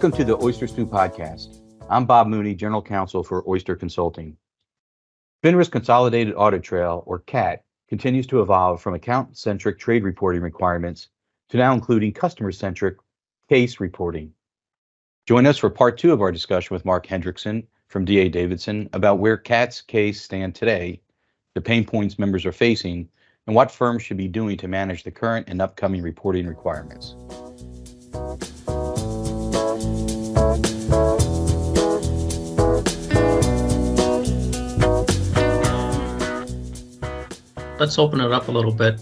Welcome to the Oyster Stew podcast. I'm Bob Mooney, General Counsel for Oyster Consulting. FINRA's Consolidated Audit Trail, or CAT, continues to evolve from account-centric trade reporting requirements to now including customer-centric CAIS reporting. Join us for part 2 of our discussion with Mark Hendrickson from D.A. Davidson about where CAT's CAIS stand today, the pain points members are facing, and what firms should be doing to manage the current and upcoming reporting requirements. Let's open it up a little bit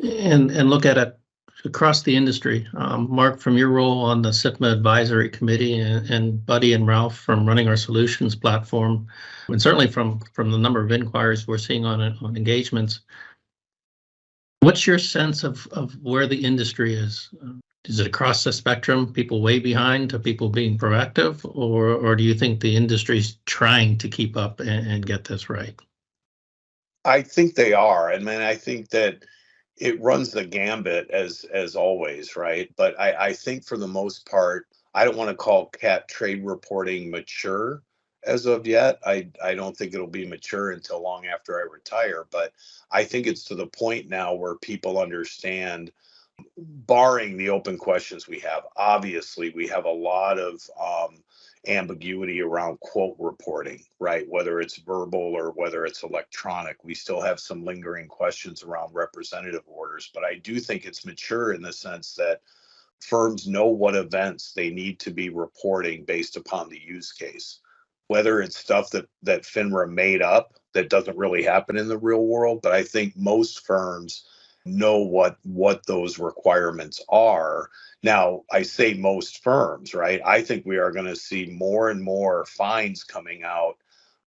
and look at it across the industry. Mark, from your role on the SIPMA Advisory Committee and Buddy and Ralph from running our solutions platform, and certainly from the number of inquiries we're seeing on engagements, what's your sense of where the industry is? Is it across the spectrum, people way behind to people being proactive, or do you think the industry's trying to keep up and get this right? I think they are. I mean, I think that it runs the gambit as always, right? But I think for the most part, I don't want to call CAT trade reporting mature as of yet. I don't think it'll be mature until long after I retire. But I think it's to the point now where people understand, barring the open questions we have. Obviously, we have a lot of ambiguity around quote reporting, right? Whether it's verbal or whether it's electronic. We still have some lingering questions around representative orders, but I do think it's mature in the sense that firms know what events they need to be reporting based upon the use case. Whether it's stuff that FINRA made up that doesn't really happen in the real world, but I think most firms know what those requirements are. Now, I say most firms, right? I think we are going to see more and more fines coming out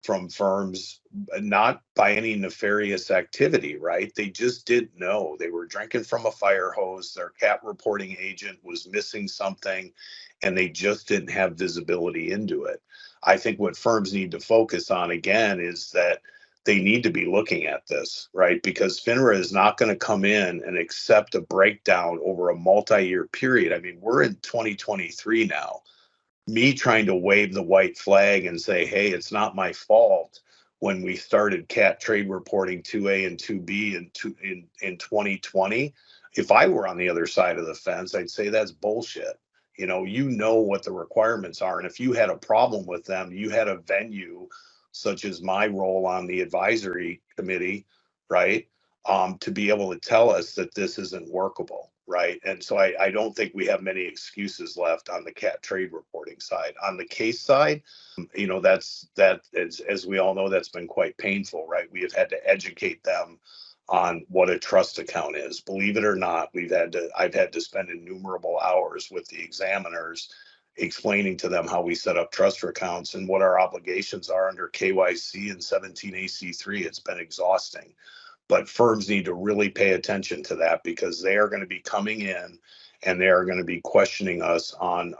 from firms, not by any nefarious activity, right? They just didn't know. They were drinking from a fire hose. Their CAT reporting agent was missing something, and they just didn't have visibility into it. I think what firms need to focus on, again, is that they need to be looking at this, right? Because FINRA is not going to come in and accept a breakdown over a multi-year period. I mean, we're in 2023 now. Me trying to wave the white flag and say, hey, it's not my fault when we started CAT trade reporting 2A and 2B in 2020. If I were on the other side of the fence, I'd say that's bullshit. You know what the requirements are. And if you had a problem with them, you had a venue such as my role on the advisory committee, right, to be able to tell us that this isn't workable, right? And so I don't think we have many excuses left on the CAT trade reporting side. On the CAIS side, as we all know, that's been quite painful, right? We have had to educate them on what a trust account is. Believe it or not, I've had to spend innumerable hours with the examiners explaining to them how we set up trust accounts and what our obligations are under KYC and 17AC3. It's been exhausting, but firms need to really pay attention to that because they are going to be coming in and they are going to be questioning us on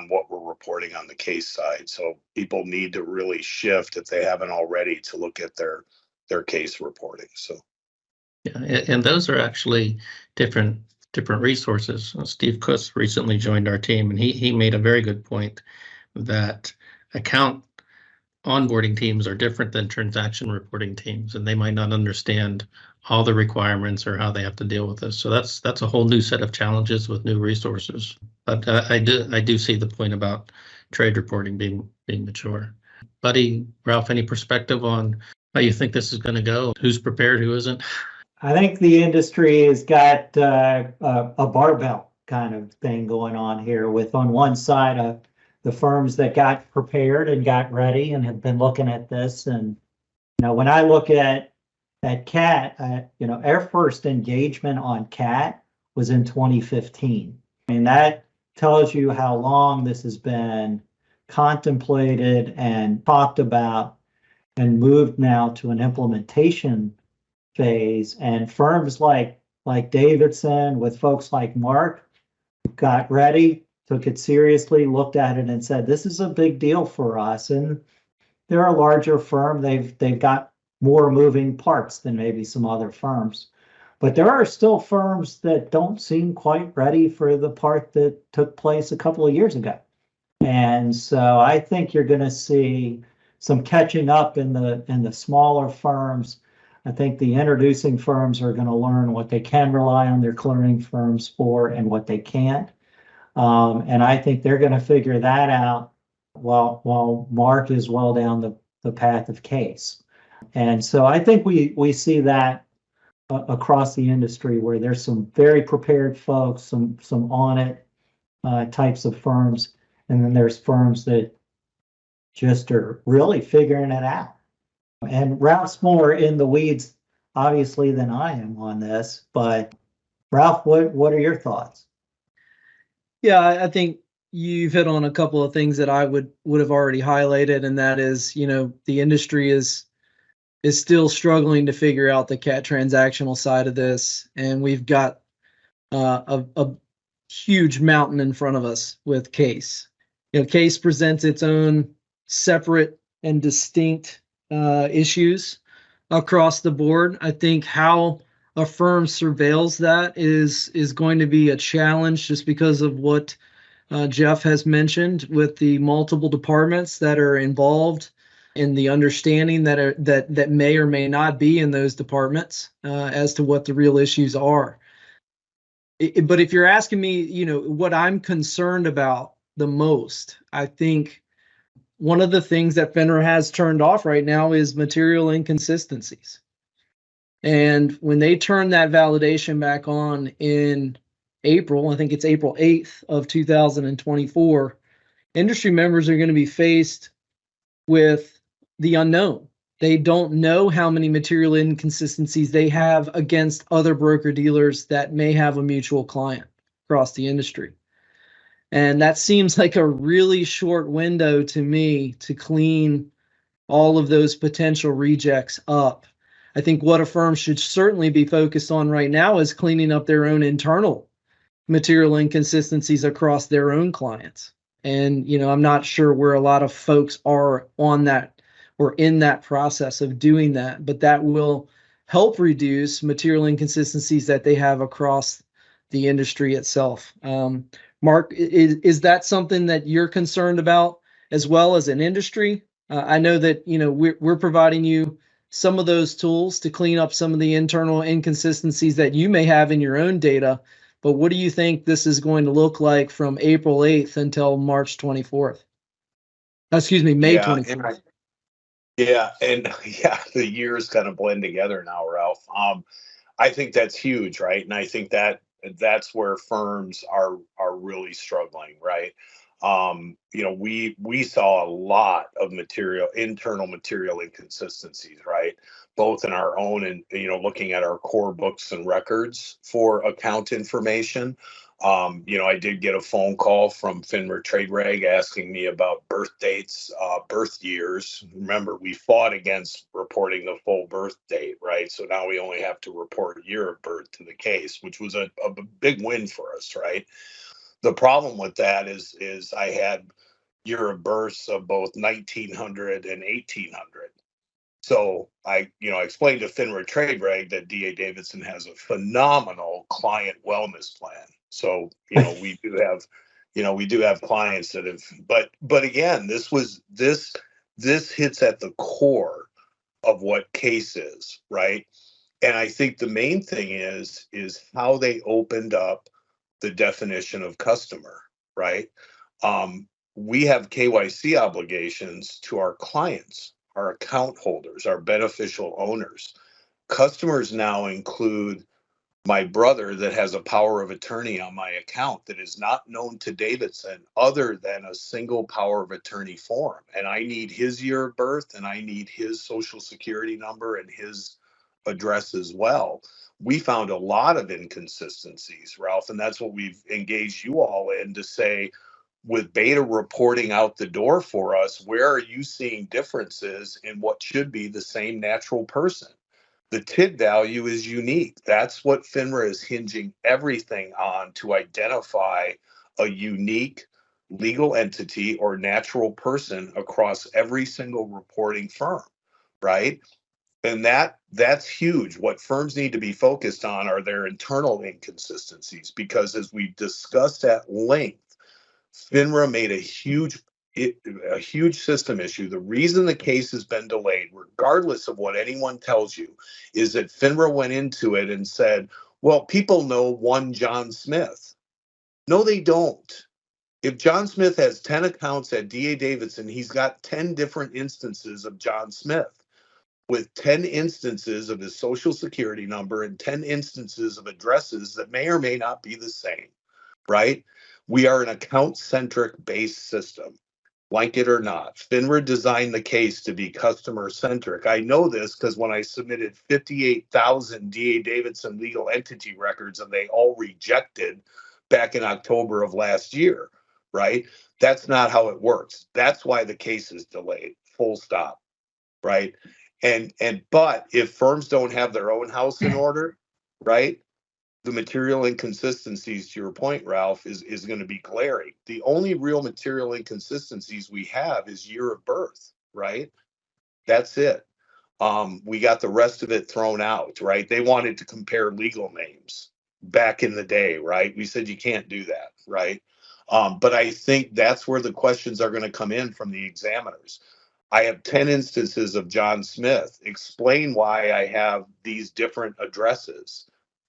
what we're reporting on the CAIS side. So people need to really shift, if they haven't already, to look at their CAIS reporting. So, yeah, and those are actually different resources. Steve Kuss recently joined our team, and he made a very good point that account onboarding teams are different than transaction reporting teams, and they might not understand all the requirements or how they have to deal with this. So that's a whole new set of challenges with new resources. But I do see the point about trade reporting being mature. Buddy, Ralph, any perspective on how you think this is going to go? Who's prepared, who isn't? I think the industry has got a barbell kind of thing going on here, with on one side the firms that got prepared and got ready and have been looking at this. And when I look at CAT, our first engagement on CAT was in 2015. I mean, that tells you how long this has been contemplated and talked about and moved now to an implementation phase. And firms like Davidson, with folks like Mark, got ready, took it seriously, looked at it and said, this is a big deal for us. And they're a larger firm. They've got more moving parts than maybe some other firms. But there are still firms that don't seem quite ready for the part that took place a couple of years ago. And so I think you're going to see some catching up in the smaller firms. I think the introducing firms are going to learn what they can rely on their clearing firms for and what they can't. And I think they're going to figure that out while Mark is well down the path of CAIS. And so I think we see that across the industry where there's some very prepared folks, some on it types of firms, and then there's firms that just are really figuring it out. And Ralph's more in the weeds, obviously, than I am on this. But Ralph, what are your thoughts? Yeah, I think you've hit on a couple of things that I would have already highlighted, and that is, the industry is still struggling to figure out the CAT transactional side of this, and we've got a huge mountain in front of us with CAIS. CAIS presents its own separate and distinct issues across the board. I think how a firm surveils that is going to be a challenge, just because of what Jeff has mentioned with the multiple departments that are involved and the understanding that may or may not be in those departments as to what the real issues are. But if you're asking me, what I'm concerned about the most, I think one of the things that FINRA has turned off right now is material inconsistencies. And when they turn that validation back on in April, I think it's April 8th of 2024, industry members are going to be faced with the unknown. They don't know how many material inconsistencies they have against other broker dealers that may have a mutual client across the industry. And that seems like a really short window to me to clean all of those potential rejects up. I think what a firm should certainly be focused on right now is cleaning up their own internal material inconsistencies across their own clients. And, I'm not sure where a lot of folks are on that or in that process of doing that, but that will help reduce material inconsistencies that they have across the industry itself. Mark, is that something that you're concerned about as well as an industry? I know that, we're providing you some of those tools to clean up some of the internal inconsistencies that you may have in your own data. But what do you think this is going to look like from April 8th until March 24th? Excuse me, May 24th. The years kind of blend together now, Ralph. I think that's huge, right? And I think that's where firms are really struggling, right? We saw a lot of internal material inconsistencies, right? Both in our own and, looking at our core books and records for account information. I did get a phone call from FINRA Trade Reg asking me about birth dates, birth years. Remember, we fought against reporting the full birth date, right? So now we only have to report year of birth to the case, which was a big win for us, right? The problem with that is I had year of births of both 1900 and 1800. So I explained to FINRA Trade Reg that DA Davidson has a phenomenal client wellness plan. So, we do have clients that have, but again, this hits at the core of what CAIS is, right? And I think the main thing is how they opened up the definition of customer, right? We have KYC obligations to our clients, our account holders, our beneficial owners. Customers now include my brother that has a power of attorney on my account that is not known to Davidson other than a single power of attorney form. And I need his year of birth and I need his social security number and his address as well. We found a lot of inconsistencies, Ralph, and that's what we've engaged you all in to say, with beta reporting out the door for us, where are you seeing differences in what should be the same natural person? The TID value is unique. That's what FINRA is hinging everything on, to identify a unique legal entity or natural person across every single reporting firm, right? And that's huge. What firms need to be focused on are their internal inconsistencies, because as we discussed at length, FINRA made a huge system issue. The reason the case has been delayed, regardless of what anyone tells you, is that FINRA went into it and said, well, people know one John Smith. No, they don't. If John Smith has 10 accounts at DA Davidson, he's got 10 different instances of John Smith with 10 instances of his social security number and 10 instances of addresses that may or may not be the same, right? We are an account-centric based system. Like it or not, FINRA designed the case to be customer-centric. I know this because when I submitted 58,000 DA Davidson legal entity records and they all rejected back in October of last year, right? That's not how it works. That's why the case is delayed, full stop, right? But if firms don't have their own house in order, right? The material inconsistencies, to your point, Ralph, is going to be glaring. The only real material inconsistencies we have is year of birth, right? That's it. We got the rest of it thrown out, right? They wanted to compare legal names back in the day, right? We said you can't do that, right? But I think that's where the questions are going to come in from the examiners. I have 10 instances of John Smith. Explain why I have these different addresses.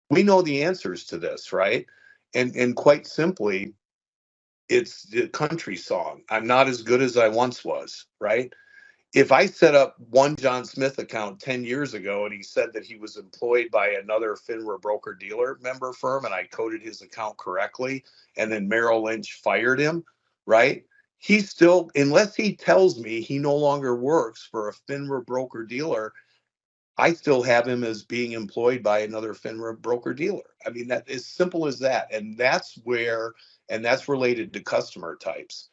We know the answers to this, right? And quite simply, it's the country song. I'm not as good as I once was, right? If I set up one John Smith account 10 years ago and he said that he was employed by another FINRA broker-dealer member firm and I coded his account correctly and then Merrill Lynch fired him, right? He still, unless he tells me he no longer works for a FINRA broker-dealer, I still have him as being employed by another FINRA broker-dealer. I mean, that is simple as that. And that's related to customer types.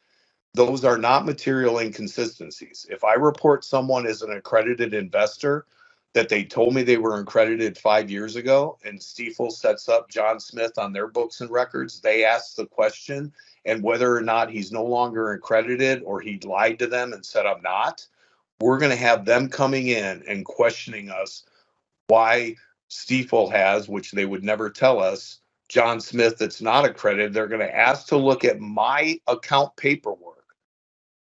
Those are not material inconsistencies. If I report someone as an accredited investor that they told me they were accredited 5 years ago and Stifel sets up John Smith on their books and records, they ask the question, and whether or not he's no longer accredited or he lied to them and said, I'm not, we're going to have them coming in and questioning us why Stifel has, which they would never tell us, John Smith that's not accredited. They're going to ask to look at my account paperwork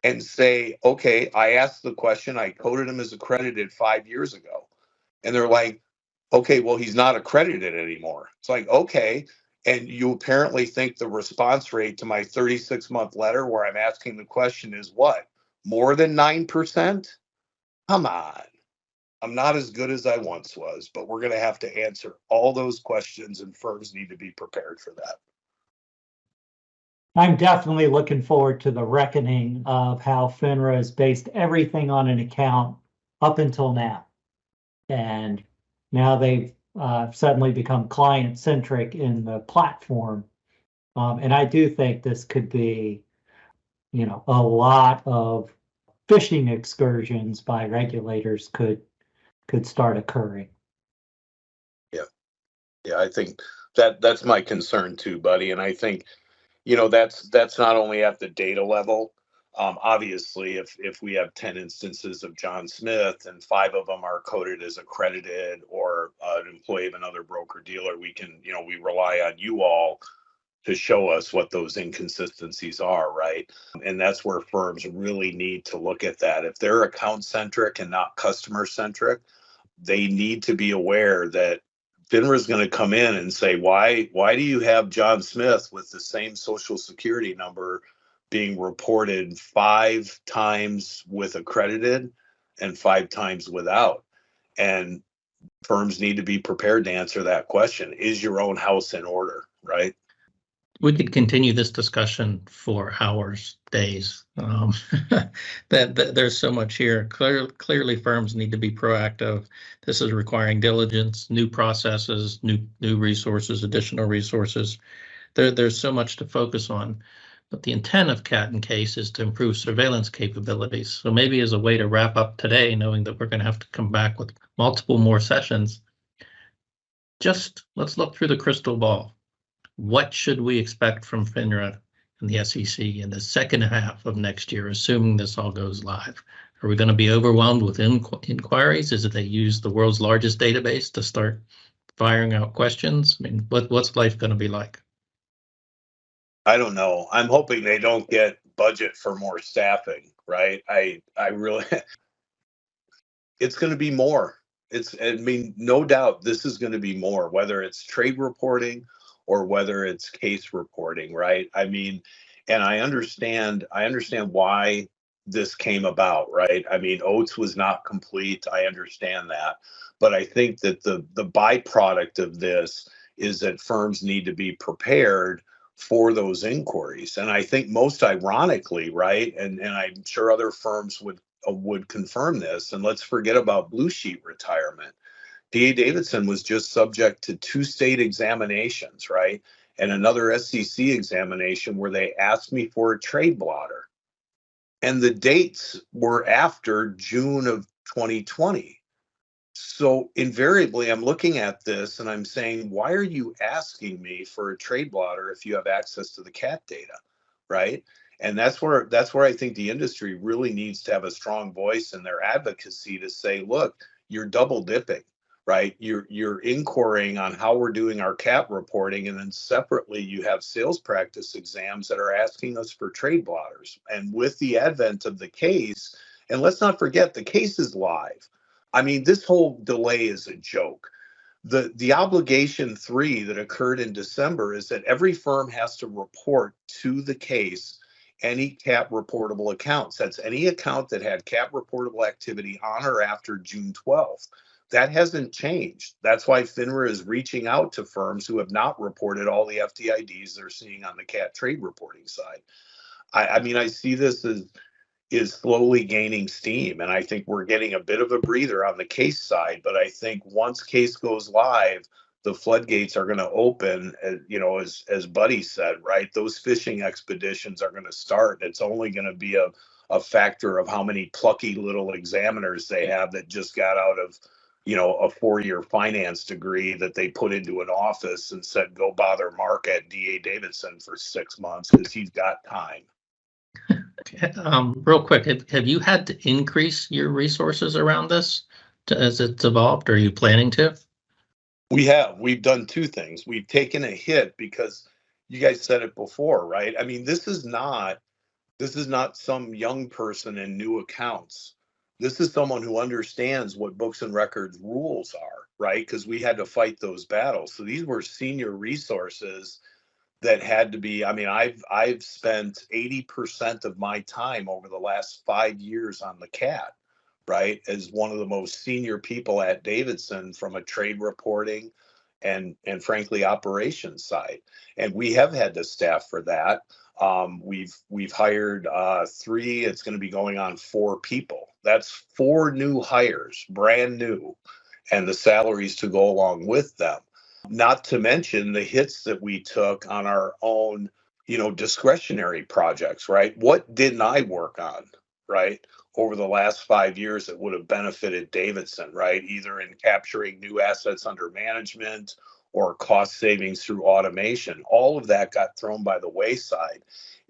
and say, okay, I asked the question, I coded him as accredited 5 years ago. And they're like, okay, well, he's not accredited anymore. It's like, okay. And you apparently think the response rate to my 36-month letter where I'm asking the question is what? More than 9%? Come on. I'm not as good as I once was, but we're going to have to answer all those questions and firms need to be prepared for that. I'm definitely looking forward to the reckoning of how FINRA has based everything on an account up until now. And now they've suddenly become client-centric in the platform. And I do think this could be, a lot of fishing excursions by regulators could start occurring. Yeah, I think that's my concern too, buddy. And I think, that's not only at the data level. Obviously, if we have 10 instances of John Smith and 5 of them are coded as accredited or an employee of another broker dealer, we can, we rely on you all to show us what those inconsistencies are, right? And that's where firms really need to look at that. If they're account centric and not customer centric, they need to be aware that FINRA is going to come in and say, why do you have John Smith with the same social security number being reported 5 times with accredited and 5 times without? And firms need to be prepared to answer that question. Is your own house in order, right? We could continue this discussion for hours, days. There's so much here. Clearly, firms need to be proactive. This is requiring diligence, new processes, new resources, additional resources. There's so much to focus on. But the intent of CAT and CAIS is to improve surveillance capabilities. So maybe as a way to wrap up today, knowing that we're going to have to come back with multiple more sessions, just let's look through the crystal ball. What should we expect from FINRA and the SEC in the second half of next year, assuming this all goes live? Are we going to be overwhelmed with inquiries? Is it they use the world's largest database to start firing out questions? I mean, what's life going to be like? I don't know. I'm hoping they don't get budget for more staffing, right? I really, it's going to be more. I mean, no doubt this is going to be more, whether it's trade reporting or whether it's case reporting, right? I mean, and I understand why this came about, right? I mean, Oates was not complete. I understand that. But I think that the byproduct of this is that firms need to be prepared for those inquiries. And I think most ironically, right? And I'm sure other firms would confirm this. And let's forget about blue sheet retirement. DA Davidson was just subject to 2 state examinations, right? And another SEC examination where they asked me for a trade blotter. And the dates were after June of 2020. So invariably, I'm looking at this and I'm saying, why are you asking me for a trade blotter if you have access to the CAT data, right? And that's where I think the industry really needs to have a strong voice in their advocacy to say, look, you're double dipping, right? You're inquiring on how we're doing our CAT reporting, and then separately you have sales practice exams that are asking us for trade blotters. And with the advent of the CAIS, and let's not forget the CAIS is live. I mean, this whole delay is a joke. The obligation 3 that occurred in December is that every firm has to report to the CAIS any CAT reportable accounts. That's any account that had CAT reportable activity on or after June 12th. That hasn't changed. That's why FINRA is reaching out to firms who have not reported all the FDIDs they're seeing on the CAT trade reporting side. I mean, I see this as is slowly gaining steam. And I think we're getting a bit of a breather on the CAIS side. But I think once CAIS goes live, the floodgates are going to open, as Buddy said, right? Those fishing expeditions are going to start. It's only going to be a factor of how many plucky little examiners they have that just got out of, a 4-year finance degree that they put into an office and said, go bother Mark at DA Davidson for 6 months because he's got time. Real quick, have you had to increase your resources around this as it's evolved? Or are you planning to? We've done 2 things. We've taken a hit because you guys said it before, right? I mean, this is not some young person in new accounts. This is someone who understands what books and records rules are, right? Because we had to fight those battles. So these were senior resources that had to be, I mean, I've spent 80% of my time over the last 5 years on the CAT, right? As one of the most senior people at Davidson from a trade reporting and frankly operations side. And we have had to staff for that. We've hired 3, it's going to be going on 4 people. That's 4 new hires, brand new, and the salaries to go along with them. Not to mention the hits that we took on our own, discretionary projects, right? What didn't I work on, right? Over the last 5 years that would have benefited Davidson, right? Either in capturing new assets under management or cost savings through automation. All of that got thrown by the wayside.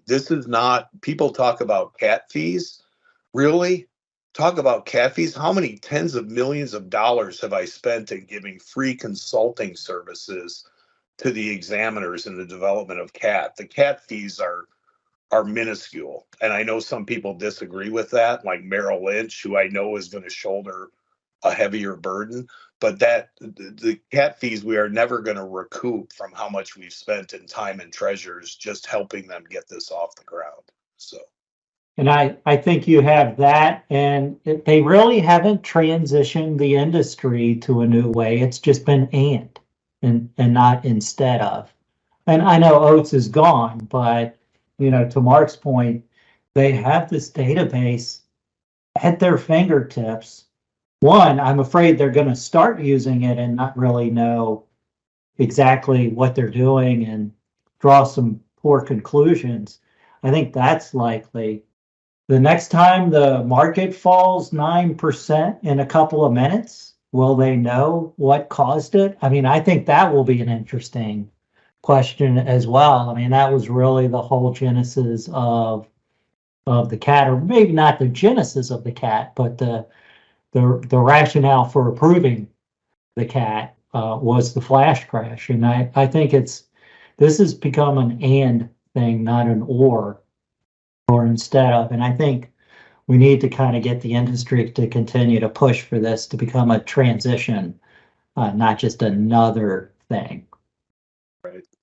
This is not, people talk about CAT fees. Really? Talk about CAT fees. How many tens of millions of dollars have I spent in giving free consulting services to the examiners in the development of CAT? The CAT fees are minuscule. And I know some people disagree with that, like Merrill Lynch, who I know is going to shoulder a heavier burden. But the CAT fees, we are never going to recoup from how much we've spent in time and treasures just helping them get this off the ground. So. And I think you have that, and they really haven't transitioned the industry to a new way. It's just been and not instead of. And I know Oates is gone, but to Mark's point, they have this database at their fingertips. One, I'm afraid they're going to start using it and not really know exactly what they're doing and draw some poor conclusions. I think that's likely. The next time the market falls 9% in a couple of minutes, will they know what caused it? I mean, I think that will be an interesting question as well. I mean, that was really the whole genesis of the CAT, or maybe not the genesis of the CAT, but the rationale for approving the CAT was the flash crash. And I think this has become an and thing, not an or instead of. And I think we need to kind of get the industry to continue to push for this to become a transition, not just another thing.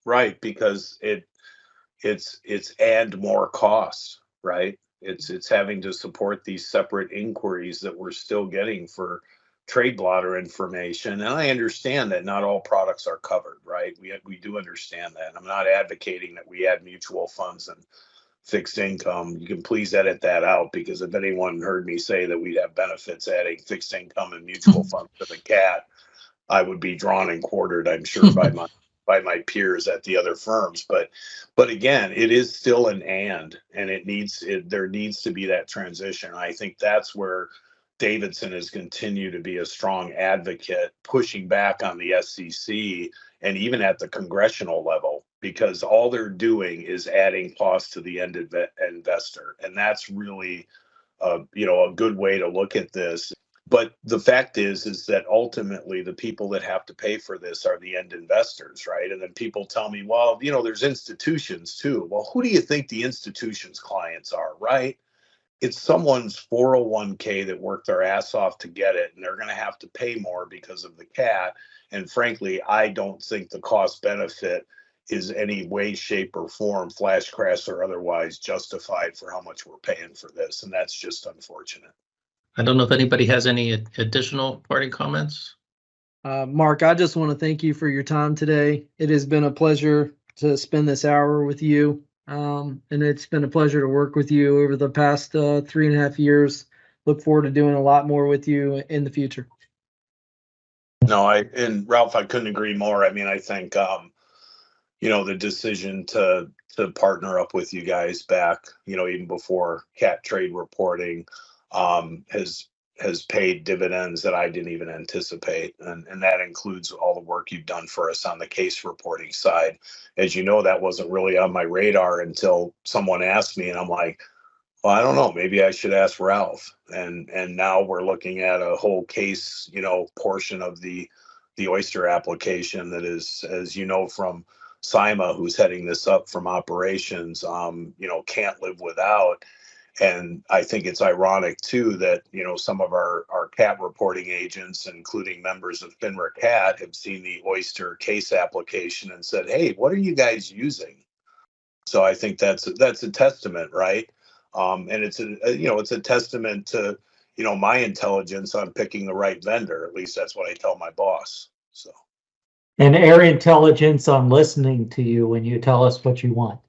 Right, because it's and more costs, right? It's having to support these separate inquiries that we're still getting for trade blotter information. And I understand that not all products are covered, right? We do understand that. I'm not advocating that we add mutual funds and fixed income. You can please edit that out, because if anyone heard me say that we'd have benefits adding fixed income and mutual funds to the CAT, I would be drawn and quartered, I'm sure, by my peers at the other firms. But again, it is still an and there needs to be that transition. I think that's where Davidson has continued to be a strong advocate, pushing back on the SEC and even at the congressional level, because all they're doing is adding costs to the end investor. And that's really a good way to look at this. But the fact is that ultimately the people that have to pay for this are the end investors, right? And then people tell me, well, there's institutions too. Well, who do you think the institution's clients are, right? It's someone's 401k that worked their ass off to get it, and they're going to have to pay more because of the CAT. And frankly, I don't think the cost benefit is any way, shape, or form, flash crash or otherwise, justified for how much we're paying for this. And that's just unfortunate. I don't know if anybody has any additional parting comments. Mark, I just want to thank you for your time today. It has been a pleasure to spend this hour with you. And it's been a pleasure to work with you over the past 3.5 years. Look forward to doing a lot more with you in the future. No, and Ralph, I couldn't agree more. I mean, I think, the decision to partner up with you guys back, even before CAT trade reporting, has paid dividends that I didn't even anticipate. And that includes all the work you've done for us on the case reporting side. As you know, that wasn't really on my radar until someone asked me, and I'm like, well, I don't know, maybe I should ask Ralph. And now we're looking at a whole case, portion of the Oyster application that is, as you know, from Sima, who's heading this up from operations, can't live without. And I think it's ironic, too, that, some of our CAT reporting agents, including members of FINRA CAT, have seen the Oyster case application and said, hey, what are you guys using? So I think that's a testament, right? And it's a testament to, my intelligence on picking the right vendor. At least that's what I tell my boss. So. And air intelligence on listening to you when you tell us what you want.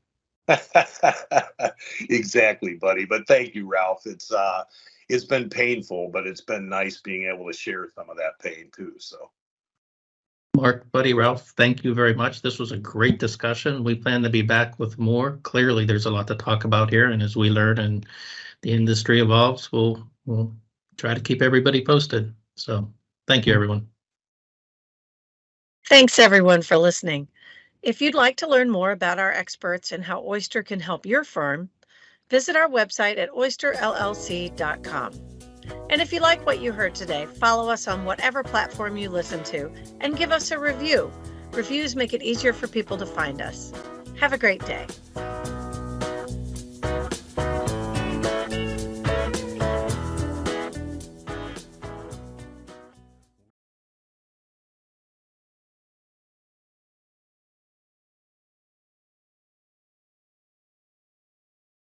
Exactly, buddy. But thank you, Ralph. It's been painful, but it's been nice being able to share some of that pain too. So, Mark, buddy, Ralph, thank you very much. This was a great discussion. We plan to be back with more. Clearly, there's a lot to talk about here, and as we learn and the industry evolves, we'll try to keep everybody posted. So, thank you, everyone. Thanks, everyone, for listening. If you'd like to learn more about our experts and how Oyster can help your firm, visit our website at oysterllc.com. And if you like what you heard today, follow us on whatever platform you listen to and give us a review. Reviews make it easier for people to find us. Have a great day.